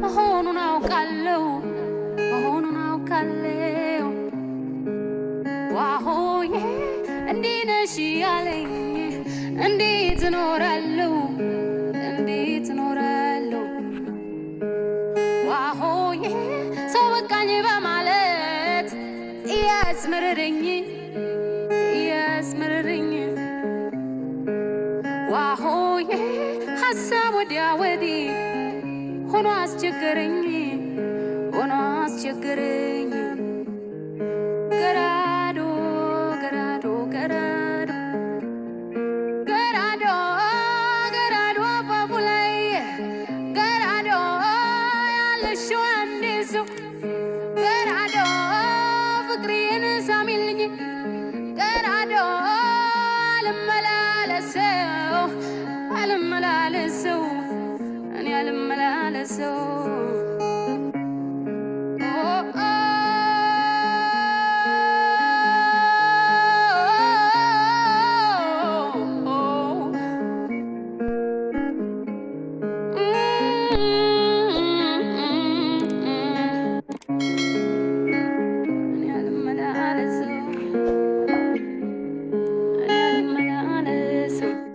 መሆኑን አውቃለሁ ዋሆዬ እንዲህ ነሽ ያለኝ እንዴት እኖራለሁ ዋሆዬ ሰው በቃኝ በማለት ያስመረረኝ ዋሆዬ ሐሳብ ወዲያ ወዲህ ሆኖ አስቸገረኝ ገራዶ አፋፉ ላይ ገራዶ ያለሽው አንድ ሰው ገራዶ ፍቅሬን ሳሚልኝ ገራዶ አልመላለሰው እኔ አልመላለሰው